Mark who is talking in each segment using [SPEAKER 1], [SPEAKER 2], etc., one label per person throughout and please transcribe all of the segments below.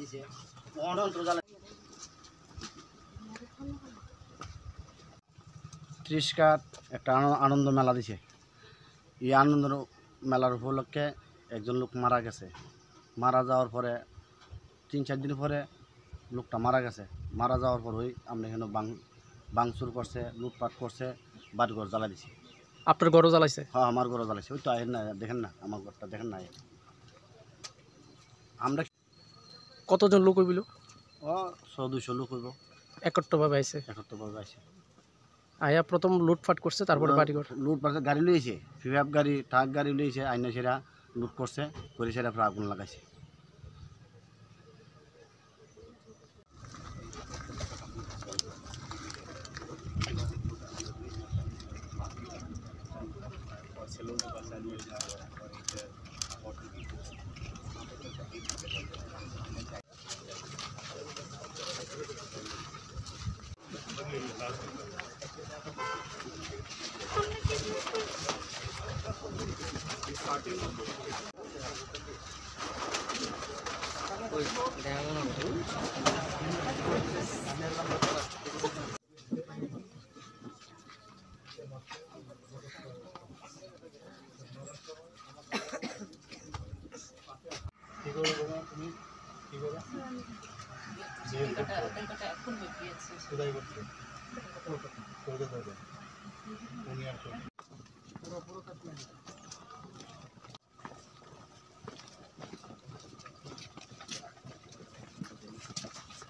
[SPEAKER 1] দিছে ত্রিশকাত একটা আনন্দ মেলা দিছে। এই আনন্দ মেলার উপলক্ষে একজন লোক মারা গেছে। মারা যাওয়ার পরে 3-4 দিন পরে লোকটা মারা গেছে। মারা যাওয়ার পর ওই আমরা এখানে ভাঙচুর করছে, লুটপাট করছে, বাড়িঘর জ্বালা দিছে।
[SPEAKER 2] আপনার ঘরও জ্বালাইছে?
[SPEAKER 1] হ্যাঁ, আমার ঘরও জ্বালাইছে। ওই তো আহেন না, দেখেন না আমার ঘরটা, দেখেন না। আমরা
[SPEAKER 2] কতজন লোক হইবিল?
[SPEAKER 1] 100-200 লোক হইব।
[SPEAKER 2] একত্রভাবে আইছে?
[SPEAKER 1] একত্রভাবে আইছে।
[SPEAKER 2] আয়া প্রথম লুটপাট করছে, তারপরে বাড়িঘর
[SPEAKER 1] লুটপাট গাড়ি লইছে, পিকআপ গাড়ি, ট্রাক গাড়ি লইছে, আইনা সেরা লুট করছে, করে সেরা আগুন লাগাইছে।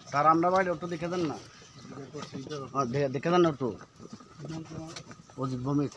[SPEAKER 1] স্যার, আমরা বাইরে একটু দেখে দেন না, দেখে দেন না একটু। অজিত ভৌমিক।